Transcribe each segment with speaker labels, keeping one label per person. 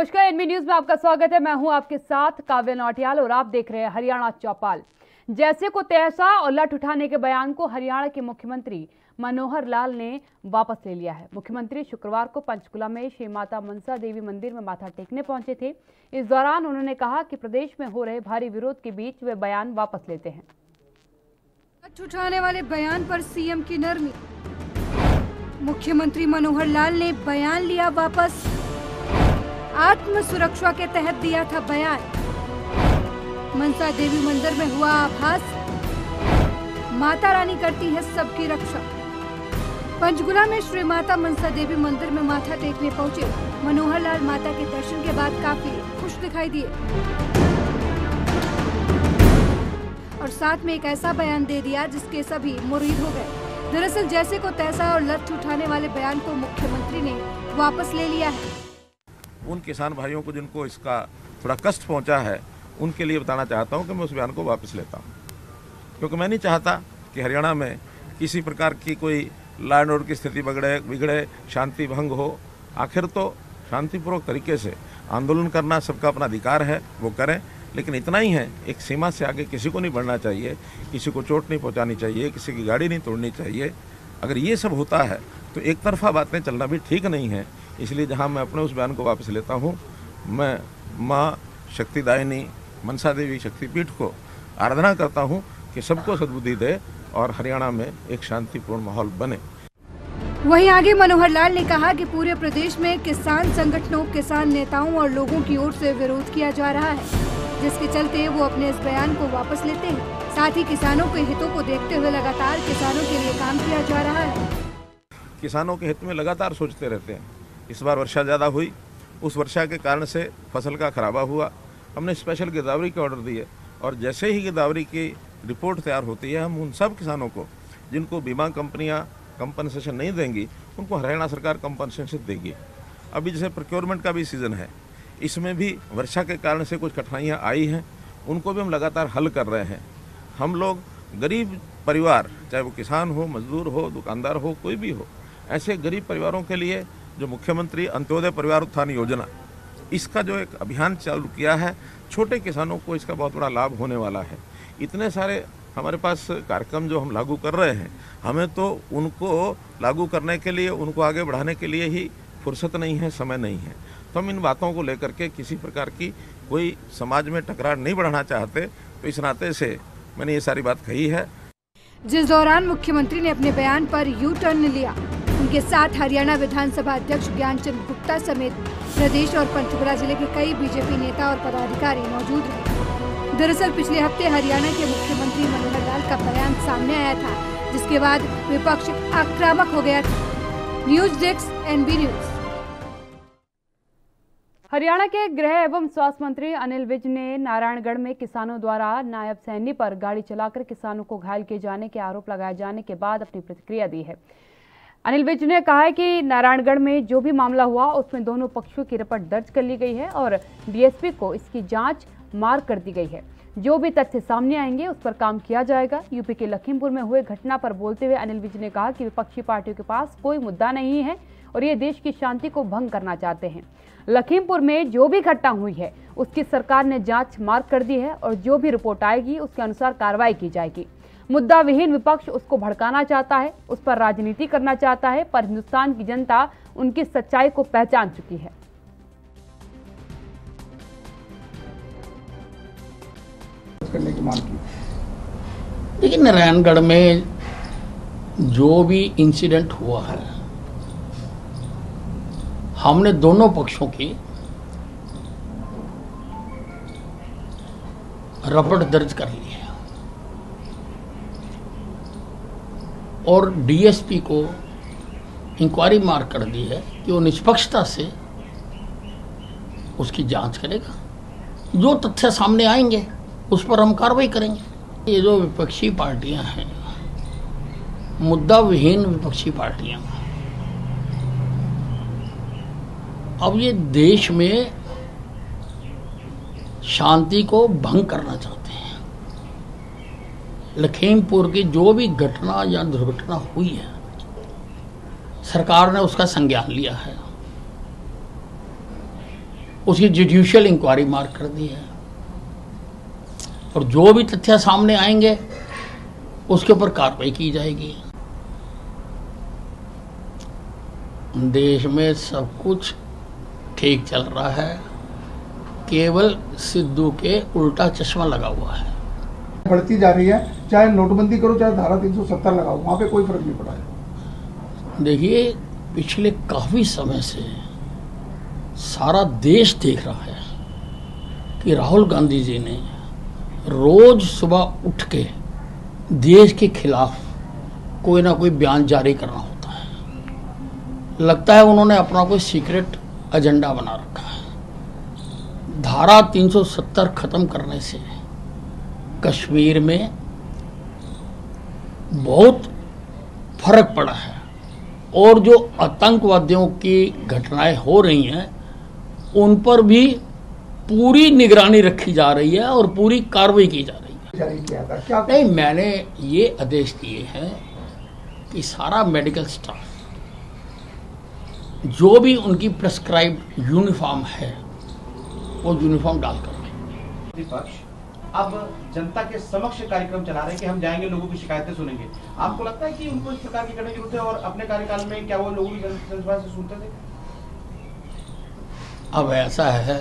Speaker 1: नमस्कार, NB news में आपका स्वागत है। मैं हूं आपके साथ काव्य नौटियाल और आप देख रहे हैं हरियाणा चौपाल। जैसे को तैसा और लठ उठाने के बयान को हरियाणा के मुख्यमंत्री मनोहर लाल ने वापस ले लिया है। मुख्यमंत्री शुक्रवार को पंचकुला में श्री माता मनसा देवी मंदिर में माथा टेकने पहुंचे थे। इस दौरान उन्होंने कहा कि प्रदेश में हो रहे भारी विरोध के बीच वे बयान वापस लेते हैं।
Speaker 2: लठ उठाने वाले बयान पर सीएम की नरमी। मुख्यमंत्री मनोहर लाल ने बयान लिया वापस। आत्म सुरक्षा के तहत दिया था बयान। मनसा देवी मंदिर में हुआ आभास, माता रानी करती है सबकी रक्षा। पंचकुला में श्री माता मनसा देवी मंदिर में माथा टेकने पहुंचे मनोहर लाल माता के दर्शन के बाद काफी खुश दिखाई दिए और साथ में एक ऐसा बयान दे दिया जिसके सभी मुरीद हो गए। दरअसल जैसे को तैसा और लठ उठाने वाले बयान को मुख्यमंत्री ने वापस ले लिया है।
Speaker 3: उन किसान भाइयों को जिनको इसका थोड़ा कष्ट पहुंचा है, उनके लिए बताना चाहता हूं कि मैं उस बयान को वापस लेता हूं, क्योंकि मैं नहीं चाहता कि हरियाणा में किसी प्रकार की कोई लॉ एंड ऑर्डर की स्थिति बिगड़े, शांति भंग हो। आखिर तो शांतिपूर्वक तरीके से आंदोलन करना सबका अपना अधिकार है, वो करें, लेकिन इतना ही है, एक सीमा से आगे किसी को नहीं बढ़ना चाहिए, किसी को चोट नहीं पहुँचानी चाहिए, किसी की गाड़ी नहीं तोड़नी चाहिए। अगर ये सब होता है तो एक तरफा बातें चलना भी ठीक नहीं है। इसलिए जहां मैं अपने उस बयान को वापस लेता हूं, मैं माँ शक्तिदायिनी मनसा देवी शक्तिपीठ को आराधना करता हूं कि सबको सद्बुद्धि दे और हरियाणा में एक शांतिपूर्ण माहौल बने।
Speaker 2: वहीं आगे मनोहर लाल ने कहा कि पूरे प्रदेश में किसान संगठनों, किसान नेताओं और लोगों की ओर से विरोध किया जा रहा है, जिसके चलते वो अपने इस बयान को वापस लेते हैं। साथ ही किसानों के हितों को देखते हुए लगातार किसानों के लिए काम किया जा रहा है।
Speaker 3: किसानों के हित में लगातार सोचते रहते हैं। इस बार वर्षा ज़्यादा हुई, उस वर्षा के कारण से फसल का खराबा हुआ। हमने स्पेशल गिरदावरी के ऑर्डर दिए और जैसे ही गिरदावरी की रिपोर्ट तैयार होती है, हम उन सब किसानों को जिनको बीमा कंपनियां कंपनसेशन नहीं देंगी, उनको हरियाणा सरकार कंपनसेशन देगी। अभी जैसे प्रोक्योरमेंट का भी सीज़न है, इसमें भी वर्षा के कारण से कुछ कठिनाइयाँ आई हैं, उनको भी हम लगातार हल कर रहे हैं। हम लोग गरीब परिवार, चाहे वो किसान हो, मजदूर हो, दुकानदार हो, कोई भी हो, ऐसे गरीब परिवारों के लिए जो मुख्यमंत्री अंत्योदय परिवार उत्थान योजना, इसका जो एक अभियान चालू किया है, छोटे किसानों को इसका बहुत बड़ा लाभ होने वाला है। इतने सारे हमारे पास कार्यक्रम जो हम लागू कर रहे हैं, हमें तो उनको लागू करने के लिए, उनको आगे बढ़ाने के लिए ही फुर्सत नहीं है, समय नहीं है। तो हम इन बातों को लेकर के किसी प्रकार की कोई समाज में टकरार नहीं बढ़ाना चाहते, तो इस नाते से मैंने ये सारी बात कही है।
Speaker 2: जिस दौरान मुख्यमंत्री ने अपने बयान पर यू टर्न लिया, उनके साथ हरियाणा विधानसभा अध्यक्ष ज्ञानचंद गुप्ता समेत प्रदेश और पंचकुला जिले के कई बीजेपी नेता और पदाधिकारी मौजूद रहे। दरअसल पिछले हफ्ते हरियाणा के मुख्यमंत्री मनोहर लाल का बयान सामने आया था, जिसके बाद विपक्ष आक्रामक हो गया था। News desk, NB news.
Speaker 1: Haryana के गृह एवं स्वास्थ्य मंत्री अनिल विज ने नारायणगढ़ में किसानों द्वारा नायब सैनी पर गाड़ी चलाकर किसानों को घायल किए जाने के आरोप लगाए जाने के बाद अपनी प्रतिक्रिया दी है। अनिल विज ने कहा है कि नारायणगढ़ में जो भी मामला हुआ उसमें दोनों पक्षों की रिपोर्ट दर्ज कर ली गई है और डीएसपी को इसकी जांच मार्क कर दी गई है। जो भी तथ्य सामने आएंगे उस पर काम किया जाएगा। यूपी के लखीमपुर में हुए घटना पर बोलते हुए अनिल विज ने कहा कि विपक्षी पार्टियों के पास कोई मुद्दा नहीं है और ये देश की शांति को भंग करना चाहते हैं। लखीमपुर में जो भी घटना हुई है उसकी सरकार ने जांच मार्क कर दी है और जो भी रिपोर्ट आएगी उसके अनुसार कार्रवाई की जाएगी। मुद्दा विहीन विपक्ष उसको भड़काना चाहता है, उस पर राजनीति करना चाहता है, पर हिंदुस्तान की जनता उनकी सच्चाई को पहचान चुकी है।
Speaker 4: करने की मांग की। देखिए, नारायणगढ़ में जो भी इंसिडेंट हुआ है, हमने दोनों पक्षों की रिपोर्ट दर्ज कर ली है और डीएसपी को इंक्वायरी मार्क कर दी है कि वो निष्पक्षता से उसकी जांच करेगा। जो तथ्य सामने आएंगे उस पर हम कार्रवाई करेंगे। ये जो विपक्षी पार्टियां हैं, मुद्दा विहीन विपक्षी पार्टियां, अब ये देश में शांति को भंग करना चाहते हैं। लखीमपुर की जो भी घटना या दुर्घटना हुई है, सरकार ने उसका संज्ञान लिया है उसकी जुडिशियल इंक्वायरी मार्क कर दी है और जो भी तथ्य सामने आएंगे उसके ऊपर कार्रवाई की जाएगी। देश में सब कुछ ठीक चल रहा है, केवल सिद्धू के उल्टा चश्मा लगा हुआ है।
Speaker 5: बढ़ती जा रही है, चाहे नोटबंदी करो चाहे धारा 370 लगाओ, वहां पे कोई फर्क नहीं पड़ा है।
Speaker 4: देखिए, पिछले काफी समय से सारा देश देख रहा है कि राहुल गांधी जी ने रोज सुबह उठ के देश के खिलाफ कोई ना कोई बयान जारी करना होता है। लगता है उन्होंने अपना कोई सीक्रेट एजेंडा बना रखा है। धारा 370 खत्म करने से कश्मीर में बहुत फर्क पड़ा है और जो आतंकवादियों की घटनाएं हो रही हैं उन पर भी पूरी निगरानी रखी जा रही है और पूरी कार्रवाई की जा रही है।
Speaker 5: जारी किया था क्या?
Speaker 4: नहीं, मैंने ये आदेश दिए हैं कि सारा मेडिकल स्टाफ जो भी उनकी प्रेस्क्राइब्ड यूनिफॉर्म है वो यूनिफॉर्म डालकर
Speaker 6: विपक्ष अब जनता के समक्ष कार्यक्रम चला रहे हैं कि हम जाएंगे, लोगों की शिकायतें सुनेंगे। आपको लगता है कि उनको इस प्रकार की करने की जरूरत है और अपने कार्यकाल में क्या वो लोगों की जनता से सुनते थे?
Speaker 4: अब ऐसा है,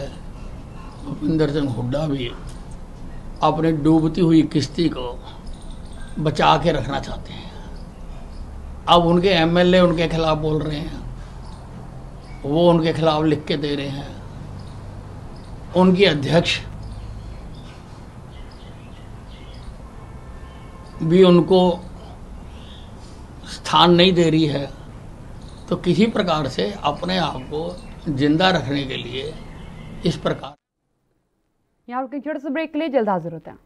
Speaker 4: भूपिंदर सिंह हुड्डा भी अपनी डूबती हुई किश्ती को बचा के रखना चाहते हैं। अब उनके एमएलए उनके खिलाफ बोल रहे हैं, वो उनके खिलाफ लिख के दे रहे हैं। उनकी अध्यक्ष भी उनको स्थान नहीं दे रही है। तो किसी प्रकार से अपने आप को जिंदा रखने के लिए इस प्रकार।
Speaker 1: यहाँ रुके छोटे से ब्रेक के लिए, जल्द हाजिर होते हैं।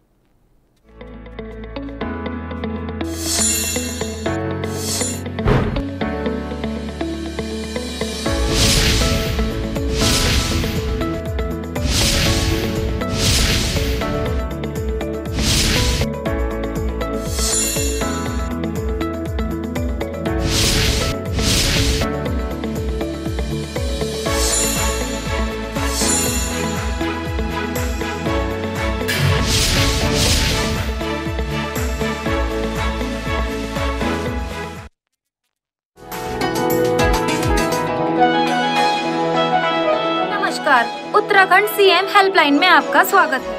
Speaker 7: उत्तराखंड सीएम हेल्पलाइन में आपका स्वागत है।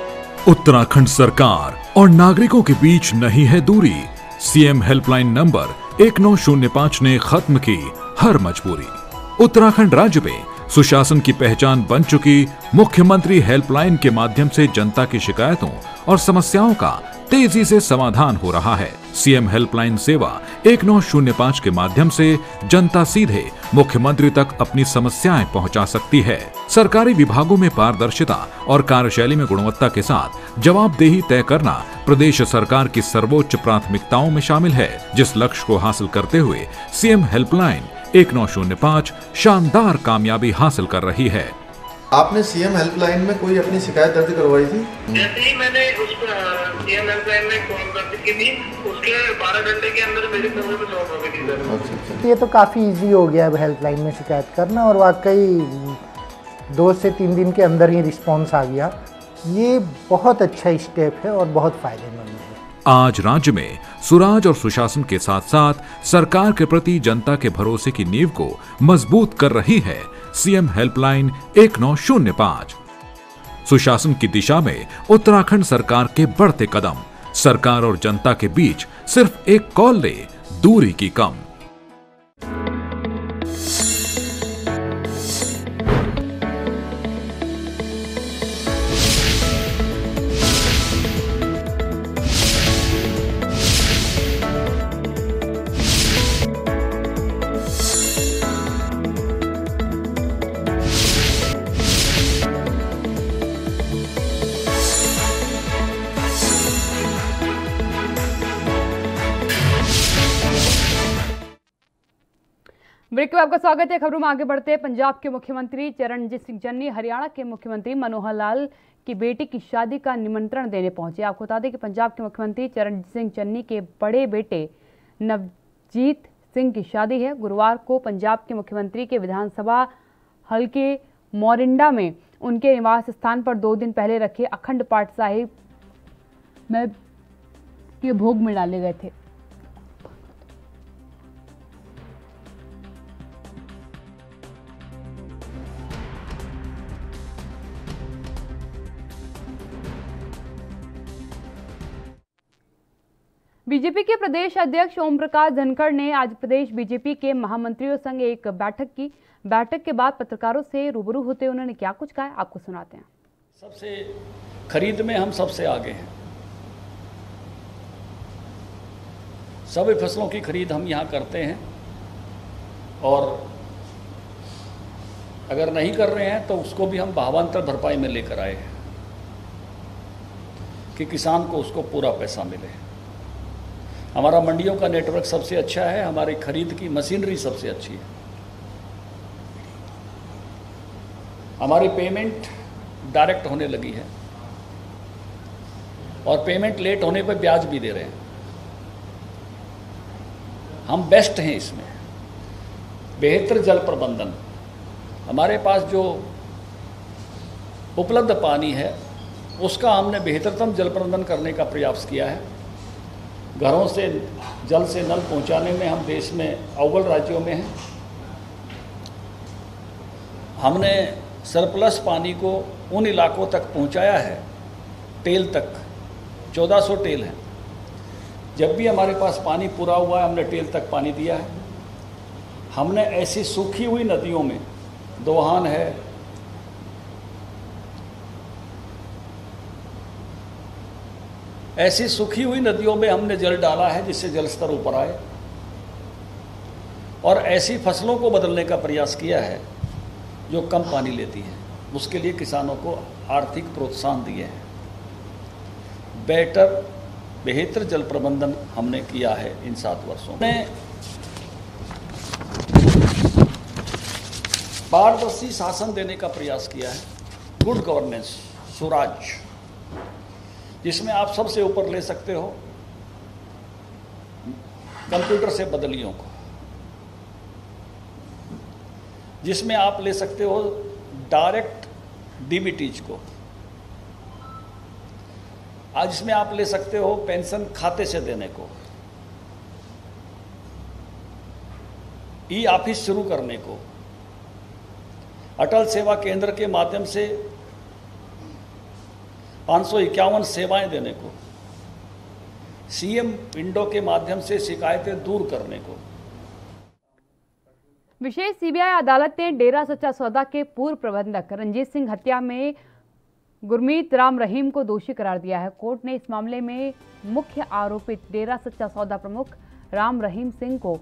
Speaker 8: उत्तराखंड सरकार और नागरिकों के बीच नहीं है दूरी। सीएम हेल्पलाइन नंबर 1905 ने खत्म की हर मजबूरी। उत्तराखंड राज्य में सुशासन की पहचान बन चुकी मुख्यमंत्री हेल्पलाइन के माध्यम से जनता की शिकायतों और समस्याओं का तेजी से समाधान हो रहा है। सीएम हेल्पलाइन सेवा 1905 के माध्यम से जनता सीधे मुख्यमंत्री तक अपनी समस्याएं पहुंचा सकती है। सरकारी विभागों में पारदर्शिता और कार्यशैली में गुणवत्ता के साथ जवाबदेही तय करना प्रदेश सरकार की सर्वोच्च प्राथमिकताओं में शामिल है, जिस लक्ष्य को हासिल करते हुए सीएम हेल्पलाइन 1905 शानदार कामयाबी हासिल कर रही है।
Speaker 9: आपने सीएम हेल्पलाइन में कोई अपनी शिकायत दर्ज करवाई थी?
Speaker 10: जैसे ही मैंने उस सीएम हेल्पलाइन में कॉल कर की थी, उसके 12 घंटे के अंदर मेरे सर्वे में सॉल्व हो गई थी सर।
Speaker 11: अच्छा। ये तो काफ़ी इजी हो गया अब हेल्पलाइन में शिकायत करना, और वाकई 2 से 3 दिन के अंदर ही रिस्पॉन्स आ गया। ये बहुत अच्छा स्टेप है और बहुत फायदेमंद है।
Speaker 8: आज राज्य में सुराज और सुशासन के साथ साथ सरकार के प्रति जनता के भरोसे की नींव को मजबूत कर रही है सीएम हेल्पलाइन 1905। सुशासन की दिशा में उत्तराखंड सरकार के बढ़ते कदम। सरकार और जनता के बीच सिर्फ एक कॉल ले दूरी की कम।
Speaker 1: ब्रेक में आपका स्वागत है। खबरों में आगे बढ़ते हैं। पंजाब के मुख्यमंत्री चरणजीत सिंह चन्नी हरियाणा के मुख्यमंत्री मनोहर लाल की बेटी की शादी का निमंत्रण देने पहुंचे। आपको बता दें कि पंजाब के मुख्यमंत्री चरणजीत सिंह चन्नी के बड़े बेटे नवजीत सिंह की शादी है। गुरुवार को पंजाब के मुख्यमंत्री के विधानसभा हल्के मोरिंडा में उनके निवास स्थान पर 2 दिन पहले रखे अखंड पाठ साहिब में के भोग में डाले गए थे। बीजेपी के प्रदेश अध्यक्ष ओम प्रकाश धनखड़ ने आज प्रदेश बीजेपी के महामंत्रियों संग एक बैठक की। बैठक के बाद पत्रकारों से रूबरू होते हुए उन्होंने क्या कुछ कहा, आपको सुनाते हैं।
Speaker 4: सबसे खरीद में हम सबसे आगे हैं। सभी फसलों की खरीद हम यहाँ करते हैं और अगर नहीं कर रहे हैं तो उसको भी हम भावांतर भरपाई में लेकर आए हैं कि किसान को उसको पूरा पैसा मिले। हमारा मंडियों का नेटवर्क सबसे अच्छा है, हमारी खरीद की मशीनरी सबसे अच्छी है, हमारी पेमेंट डायरेक्ट होने लगी है और पेमेंट लेट होने पर ब्याज भी दे रहे हैं। हम बेस्ट हैं इसमें। बेहतर जल प्रबंधन, हमारे पास जो उपलब्ध पानी है उसका हमने बेहतरतम जल प्रबंधन करने का प्रयास किया है। घरों से जल से नल पहुंचाने में हम देश में अव्वल राज्यों में हैं। हमने सरप्लस पानी को उन इलाकों तक पहुंचाया है, टेल तक 1400 टेल हैं। जब भी हमारे पास पानी पूरा हुआ है हमने टेल तक पानी दिया है। हमने ऐसी सूखी हुई नदियों में, दोहान है, ऐसी सूखी हुई नदियों में हमने जल डाला है जिससे जल स्तर ऊपर आए और ऐसी फसलों को बदलने का प्रयास किया है जो कम पानी लेती हैं। उसके लिए किसानों को आर्थिक प्रोत्साहन दिए हैं। बेहतर जल प्रबंधन हमने किया है इन 7 वर्षों में। पारदर्शी शासन देने का प्रयास किया है, गुड गवर्नेंस, सुराज, जिसमें आप सबसे ऊपर ले सकते हो कंप्यूटर से बदलियों को, जिसमें आप ले सकते हो डायरेक्ट डीबीटीज को, आज इसमें आप ले सकते हो पेंशन खाते से देने को, ई ऑफिस शुरू करने को, अटल सेवा केंद्र के माध्यम से 551 सेवाएं देने को, सीएम विंडो के माध्यम से शिकायतें दूर करने को।
Speaker 1: विशेष सीबीआई अदालत ने डेरा सच्चा सौदा के पूर्व प्रबंधक रंजीत सिंह हत्या में गुरमीत राम रहीम को दोषी करार दिया है। कोर्ट ने इस मामले में मुख्य आरोपित डेरा सच्चा सौदा प्रमुख राम रहीम सिंह को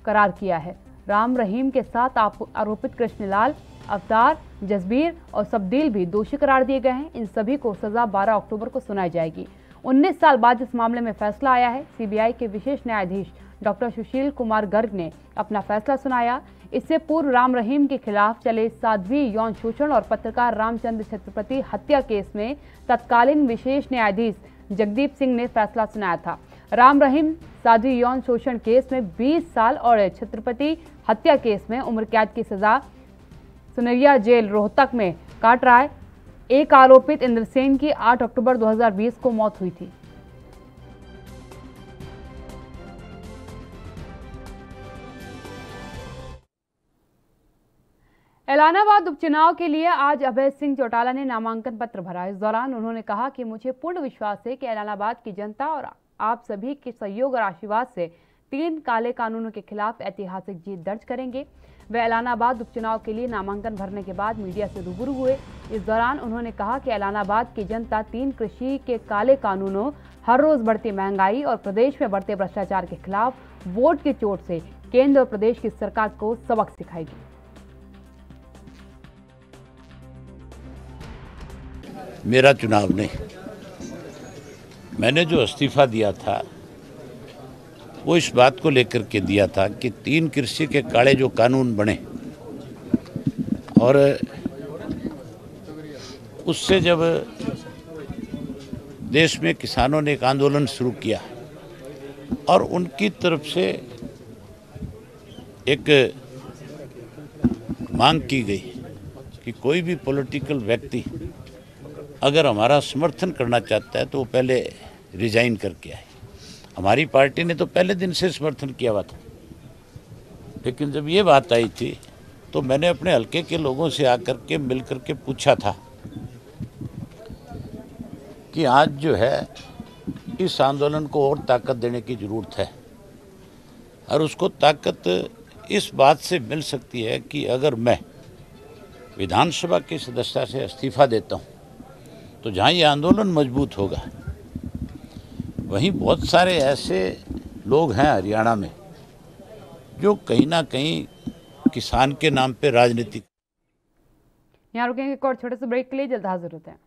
Speaker 1: करार किया है। राम रहीम के साथ आरोपित कृष्णलाल, अवतार, जसबीर और सबदील भी दोषी करार दिए गए हैं। इन सभी को सजा 12 अक्टूबर को सुनाई जाएगी। 19 साल बाद इस मामले में फैसला आया है। सीबीआई के विशेष न्यायाधीश डॉक्टर सुशील कुमार गर्ग ने अपना फैसला सुनाया। इससे पूर्व राम रहीम के खिलाफ चले साध्वी यौन शोषण और पत्रकार रामचंद्र छत्रपति हत्या केस में तत्कालीन विशेष न्यायाधीश जगदीप सिंह ने फैसला सुनाया था। राम रहीम साध्वी यौन शोषण केस में 20 साल और छत्रपति हत्या केस में उम्र कैद की सजा सुनरिया जेल रोहतक में काट रहा है। एक आरोपित इंद्रसेन की 8 अक्टूबर 2020 को मौत हुई थी। इलाहाबाद उपचुनाव के लिए आज अभय सिंह चौटाला ने नामांकन पत्र भरा। इस दौरान उन्होंने कहा कि मुझे पूर्ण विश्वास है कि इलाहाबाद की जनता और आप सभी के सहयोग और आशीर्वाद से 3 काले कानूनों के खिलाफ ऐतिहासिक जीत दर्ज करेंगे। वे इलाहाबाद उपचुनाव के लिए नामांकन भरने के बाद मीडिया से रूबरू हुए। इस दौरान उन्होंने कहा कि इलाहाबाद की जनता 3 कृषि के काले कानूनों, हर रोज बढ़ती महंगाई और प्रदेश में बढ़ते भ्रष्टाचार के खिलाफ वोट की चोट से केंद्र और प्रदेश की सरकार को सबक सिखाएगी।
Speaker 12: मेरा चुनाव नहीं, मैंने जो इस्तीफा दिया था वो इस बात को लेकर के दिया था कि 3 कृषि के काले जो कानून बने और उससे जब देश में किसानों ने एक आंदोलन शुरू किया और उनकी तरफ से एक मांग की गई कि कोई भी पॉलिटिकल व्यक्ति अगर हमारा समर्थन करना चाहता है तो वो पहले रिजाइन करके आए। हमारी पार्टी ने तो पहले दिन से समर्थन किया हुआ था, लेकिन जब ये बात आई थी तो मैंने अपने हल्के के लोगों से आकर के मिल कर के पूछा था कि आज जो है इस आंदोलन को और ताकत देने की ज़रूरत है, और उसको ताकत इस बात से मिल सकती है कि अगर मैं विधानसभा की सदस्यता से इस्तीफा देता हूँ तो जहाँ ये आंदोलन मजबूत होगा, वहीं बहुत सारे ऐसे लोग हैं हरियाणा में जो कहीं ना कहीं किसान के नाम पे राजनीति।
Speaker 1: यहाँ रुकेंगे एक और छोटे से ब्रेक के लिए, जल्द हाजिर होते हैं।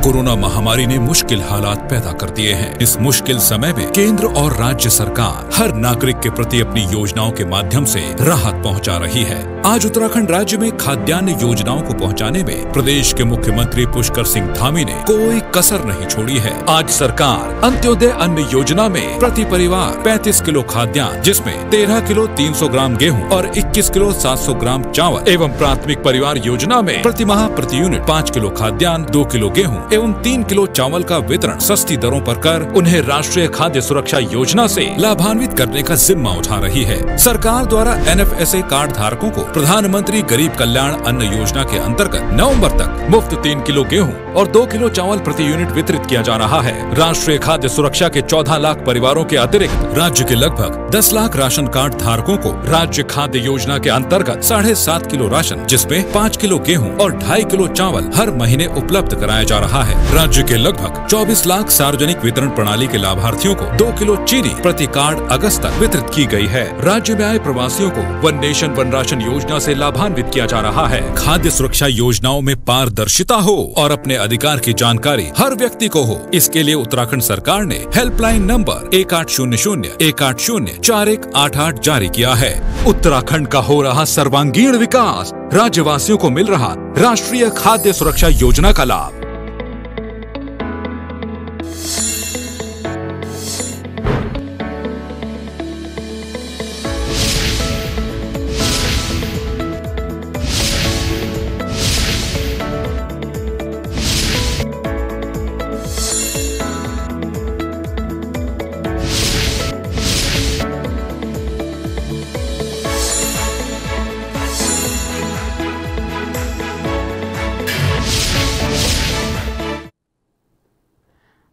Speaker 8: कोरोना महामारी ने मुश्किल हालात पैदा कर दिए हैं। इस मुश्किल समय में केंद्र और राज्य सरकार हर नागरिक के प्रति अपनी योजनाओं के माध्यम से राहत पहुंचा रही है। आज उत्तराखंड राज्य में खाद्यान्न योजनाओं को पहुंचाने में प्रदेश के मुख्यमंत्री पुष्कर सिंह धामी ने कोई कसर नहीं छोड़ी है। आज सरकार अंत्योदय अन्न योजना में प्रति परिवार 35 किलो खाद्यान्न, जिसमें 13 किलो 300 ग्राम गेहूं और 21 किलो 700 ग्राम चावल, एवं प्राथमिक परिवार योजना में प्रति माह प्रति यूनिट 5 किलो खाद्यान्न, 2 किलो गेहूं एवं 3 किलो चावल का वितरण सस्ती दरों पर कर उन्हें राष्ट्रीय खाद्य सुरक्षा योजना से लाभान्वित करने का जिम्मा उठा रही है। सरकार द्वारा NFSA कार्ड धारकों को प्रधानमंत्री गरीब कल्याण अन्न योजना के अंतर्गत नवंबर तक मुफ्त 3 किलो गेहूं और 2 किलो चावल प्रति यूनिट वितरित किया जा रहा है। राष्ट्रीय खाद्य सुरक्षा के 14 लाख परिवारों के अतिरिक्त राज्य के लगभग 10 लाख राशन कार्ड धारकों को राज्य खाद्य योजना के अंतर्गत 7.5 किलो राशन, जिसमें 5 किलो गेहूं और 2.5 किलो चावल हर महीने उपलब्ध कराया जा रहा है। राज्य के लगभग 24 लाख सार्वजनिक वितरण प्रणाली के लाभार्थियों को 2 किलो चीनी प्रति कार्ड अगस्त तक वितरित की गई है। राज्य में आए प्रवासियों को वन नेशन वन राशन योजना से लाभान्वित किया जा रहा है। खाद्य सुरक्षा योजनाओं में पारदर्शिता हो और अपने अधिकार की जानकारी हर व्यक्ति को हो, इसके लिए उत्तराखंड सरकार ने हेल्पलाइन नंबर 1800-180-4188 जारी किया है। उत्तराखंड का हो रहा सर्वांगीण विकास, राज्यवासियों को मिल रहा राष्ट्रीय खाद्य सुरक्षा योजना का लाभ।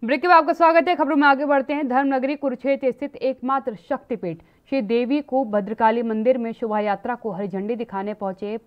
Speaker 1: ब्रेक के बाद आपका स्वागत है। खबरों में आगे बढ़ते हैं। धर्मनगरी कुरुक्षेत्र स्थित एकमात्र शक्तिपीठ श्री देवी को भद्रकाली मंदिर में शोभा यात्रा को हरी झंडी दिखाने पहुंचे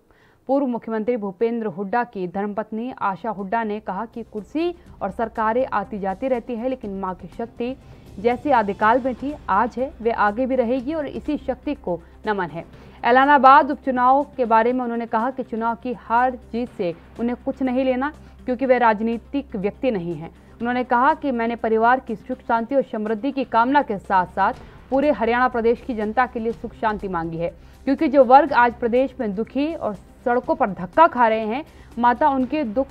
Speaker 1: पूर्व मुख्यमंत्री भूपेंद्र हुड्डा की धर्मपत्नी आशा हुड्डा ने कहा कि कुर्सी और सरकारें आती जाती रहती है, लेकिन मां की शक्ति जैसी आदिकाल में थी आज है, वे आगे भी रहेगी और इसी शक्ति को नमन है। एलानाबाद उपचुनाव के बारे में उन्होंने कहा कि चुनाव की हार जीत से उन्हें कुछ नहीं लेना, क्योंकि वे राजनीतिक व्यक्ति नहीं हैं। उन्होंने कहा कि मैंने परिवार की सुख शांति और समृद्धि की कामना के साथ साथ पूरे हरियाणा प्रदेश की जनता के लिए सुख शांति मांगी है, क्योंकि जो वर्ग आज प्रदेश में दुखी और सड़कों पर धक्का खा रहे हैं, माता उनके दुख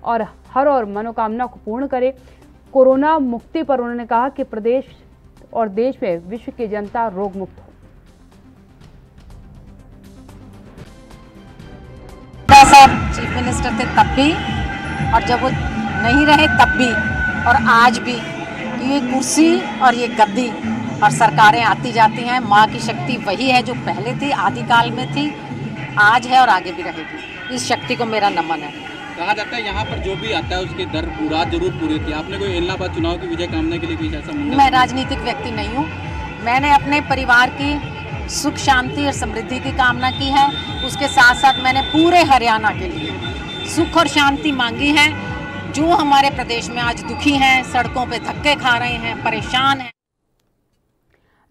Speaker 1: और हर और मनोकामना को पूर्ण करे। कोरोना मुक्ति पर उन्होंने कहा कि प्रदेश और देश में विश्व की जनता रोग मुक्त हो।
Speaker 13: चीफ मिनिस्टर थे तब भी और जब वो नहीं रहे तब भी और आज भी, ये कुर्सी और ये गद्दी और सरकारें आती जाती हैं, माँ की शक्ति वही है जो पहले थी, आदिकाल में थी, आज है और आगे भी रहेगी। इस शक्ति को मेरा नमन है।
Speaker 14: कहा जाता है यहाँ पर जो भी आता है उसकी दर मुराद जरूर पूरी होती है। आपने कोई इलाहाबाद चुनाव की विजय कामना के लिए कोई ऐसा?
Speaker 13: मैं राजनीतिक व्यक्ति नहीं हूँ। मैंने अपने परिवार की सुख शांति और समृद्धि की कामना की है, उसके साथ साथ मैंने पूरे हरियाणा के लिए सुख और शांति मांगी है। जो हमारे प्रदेश में आज दुखी हैं, सड़कों पे धक्के खा रहे हैं, परेशान हैं।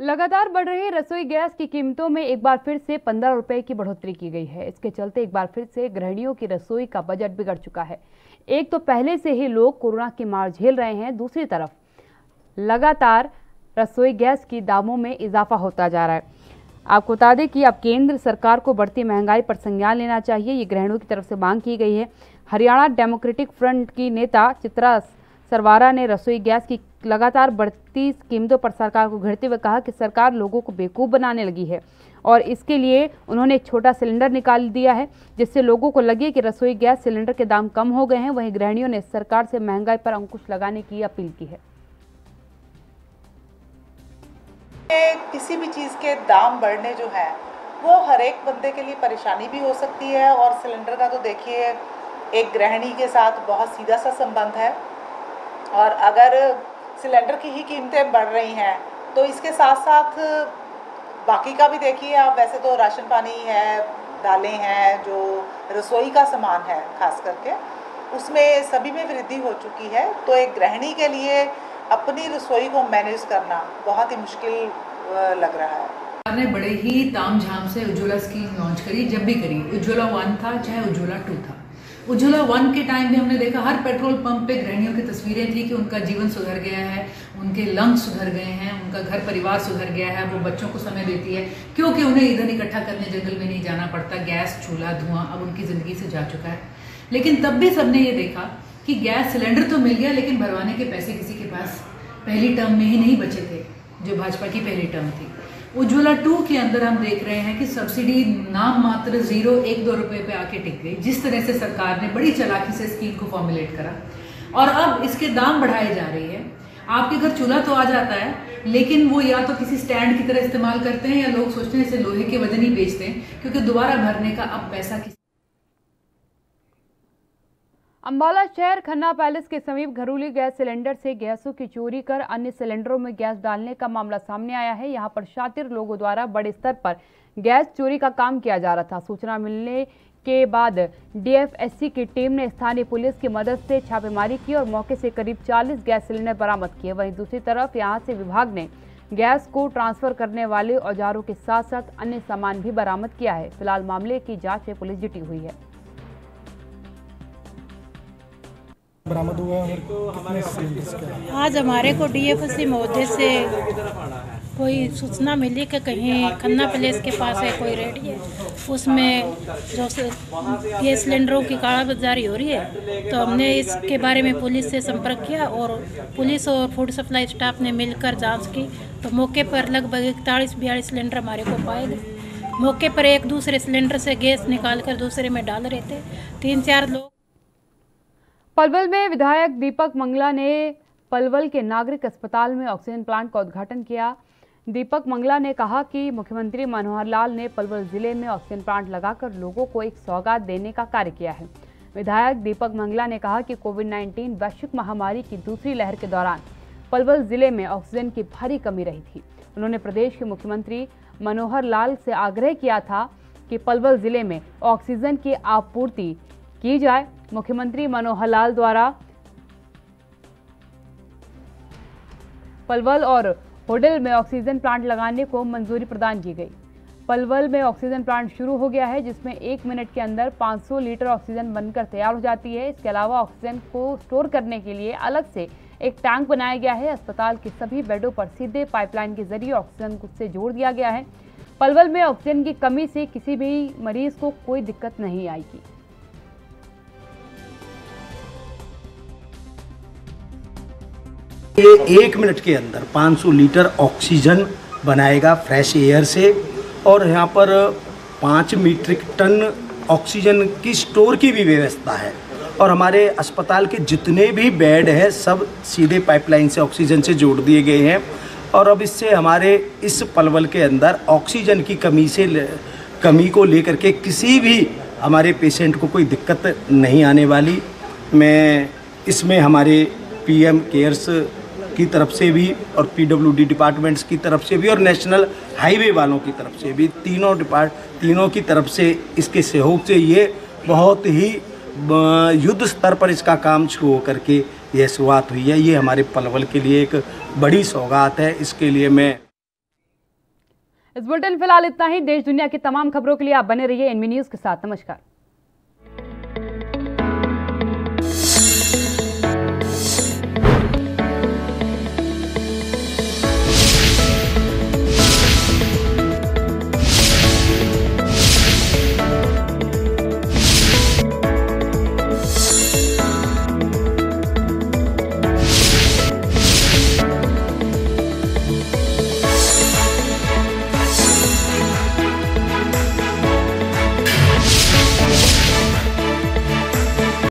Speaker 1: लगातार बढ़ रही रसोई गैस की कीमतों में एक बार फिर से 15 रुपए की बढ़ोतरी की गई है। इसके चलते एक बार फिर से गृहिणियों की रसोई का बजट बिगड़ चुका है। एक तो पहले से ही लोग कोरोना की मार झेल रहे हैं, दूसरी तरफ लगातार रसोई गैस की दामों में इजाफा होता जा रहा है। आपको बता दें कि अब केंद्र सरकार को बढ़ती महंगाई पर संज्ञान लेना चाहिए, ये गृहिणियों की तरफ से मांग की गई है। हरियाणा डेमोक्रेटिक फ्रंट की नेता चित्रा सरवारा ने रसोई गैस की लगातार बढ़ती कीमतों पर सरकार को घेरते हुए कहा कि सरकार लोगों को बेवकूफ़ बनाने लगी है और इसके लिए उन्होंने एक छोटा सिलेंडर निकाल दिया है, जिससे लोगों को लगे कि रसोई गैस सिलेंडर के दाम कम हो गए हैं। वहीं गृहिणियों ने सरकार से महंगाई पर अंकुश लगाने की अपील की है।
Speaker 15: किसी भी चीज़ के दाम बढ़ने जो है वो हर एक बंदे के लिए परेशानी भी हो सकती है और सिलेंडर का तो देखिए एक गृहिणी के साथ बहुत सीधा सा संबंध है और अगर सिलेंडर की ही कीमतें बढ़ रही हैं तो इसके साथ साथ बाकी का भी देखिए आप। वैसे तो राशन पानी है, दालें हैं, जो रसोई का सामान है खास करके उसमें सभी में वृद्धि हो चुकी है। तो एक गृहिणी के लिए अपनी रसोई को मैनेज करना बहुत ही मुश्किल लग रहा है।
Speaker 16: सरकार ने बड़े ही तामझाम से उज्ज्वला स्कीम लॉन्च करी, जब भी करी। उज्ज्वला 1 था चाहे उज्ज्वला 2 था। उज्ज्वला 1 के टाइम में हमने देखा हर पेट्रोल पंप पे गृहिणियों की तस्वीरें थी कि उनका जीवन सुधर गया है, उनके लंग्स सुधर गए हैं, उनका घर परिवार सुधर गया है, वो बच्चों को समय देती है क्योंकि उन्हें ईंधन इकट्ठा करने जंगल में नहीं जाना पड़ता। गैस, चूल्हा, धुआं अब उनकी ज़िंदगी से जा चुका है। लेकिन तब भी सबने ये देखा कि गैस सिलेंडर तो मिल गया लेकिन भरवाने के पैसे किसी के पास पहली टर्म में ही नहीं बचे थे, जो भाजपा की पहली टर्म थी। उज्ज्वला 2 के अंदर हम देख रहे हैं कि सब्सिडी नाम मात्र 0-1-2 रुपए पे आके टिक गई। जिस तरह से सरकार ने बड़ी चालाकी से स्कीम को फॉर्मुलेट करा और अब इसके दाम बढ़ाए जा रही है। आपके घर चूल्हा तो आ जाता है लेकिन वो या तो किसी स्टैंड की तरह इस्तेमाल करते हैं या लोग सोचते हैं इसे लोहे के वजन ही बेचते हैं क्योंकि दोबारा भरने का अब पैसा किसी।
Speaker 1: अंबाला शहर खन्ना पैलेस के समीप घरेलू गैस सिलेंडर से गैसों की चोरी कर अन्य सिलेंडरों में गैस डालने का मामला सामने आया है। यहां पर शातिर लोगों द्वारा बड़े स्तर पर गैस चोरी का काम किया जा रहा था। सूचना मिलने के बाद डीएफएससी की टीम ने स्थानीय पुलिस की मदद से छापेमारी की और मौके से करीब 40 गैस सिलेंडर बरामद किए। वहीं दूसरी तरफ यहां से विभाग ने गैस को ट्रांसफर करने वाले औजारों के साथ साथ अन्य सामान भी बरामद किया है। फिलहाल मामले की जाँच में पुलिस जुटी हुई है।
Speaker 17: बरामद हुआ है।
Speaker 18: आज हमारे को डीएफएससी महोदय से कोई सूचना मिली कि कहीं खन्ना पैलेस के पास है कोई रेडी है, उसमें जो गैस सिलेंडरों की कालाबाजारी हो रही है। तो हमने इसके बारे में पुलिस से संपर्क किया और पुलिस और फूड सप्लाई स्टाफ ने मिलकर जांच की तो मौके पर लगभग 41-42 सिलेंडर हमारे को पाए गए। मौके पर एक दूसरे सिलेंडर से गैस निकाल कर दूसरे में डाल रहे थे। 3-4 लोग।
Speaker 1: पलवल में विधायक दीपक मंगला ने पलवल के नागरिक अस्पताल में ऑक्सीजन प्लांट का उद्घाटन किया। दीपक मंगला ने कहा कि मुख्यमंत्री मनोहर लाल ने पलवल जिले में ऑक्सीजन प्लांट लगाकर लोगों को एक सौगात देने का कार्य किया है। विधायक दीपक मंगला ने कहा कि कोविड-19 वैश्विक महामारी की दूसरी लहर के दौरान पलवल जिले में ऑक्सीजन की भारी कमी रही थी। उन्होंने प्रदेश के मुख्यमंत्री मनोहर लाल से आग्रह किया था कि पलवल जिले में ऑक्सीजन की आपूर्ति की जाए। मुख्यमंत्री मनोहर लाल द्वारा पलवल और होडल में ऑक्सीजन प्लांट लगाने को मंजूरी प्रदान की गई। पलवल में ऑक्सीजन प्लांट शुरू हो गया है जिसमें 1 मिनट के अंदर 500 लीटर ऑक्सीजन बनकर तैयार हो जाती है। इसके अलावा ऑक्सीजन को स्टोर करने के लिए अलग से एक टैंक बनाया गया है। अस्पताल के सभी बेडों पर सीधे पाइपलाइन के जरिए ऑक्सीजन से जोड़ दिया गया है। पलवल में ऑक्सीजन की कमी से किसी भी मरीज को कोई दिक्कत नहीं आएगी।
Speaker 19: ये 1 मिनट के अंदर 500 लीटर ऑक्सीजन बनाएगा फ्रेश एयर से और यहाँ पर 5 मीट्रिक टन ऑक्सीजन की स्टोर की भी व्यवस्था है और हमारे अस्पताल के जितने भी बेड हैं सब सीधे पाइपलाइन से ऑक्सीजन से जोड़ दिए गए हैं और अब इससे हमारे इस पलवल के अंदर ऑक्सीजन की कमी को लेकर के किसी भी हमारे पेशेंट को कोई दिक्कत नहीं आने वाली। मैं इसमें हमारे पीएम केयर्स की तरफ से भी और पीडब्ल्यूडी डिपार्टमेंट्स की तरफ से भी और नेशनल हाईवे वालों की तरफ से भी तीनों की तरफ से इसके सहयोग से ये बहुत ही युद्ध स्तर पर इसका काम शुरू होकर के यह शुरुआत हुई है। ये हमारे पलवल के लिए एक बड़ी सौगात है। इसके लिए मैं
Speaker 1: इस बुलेटिन फिलहाल इतना ही। देश दुनिया की तमाम खबरों के लिए आप बने रहिए एनबी न्यूज के साथ। नमस्कार।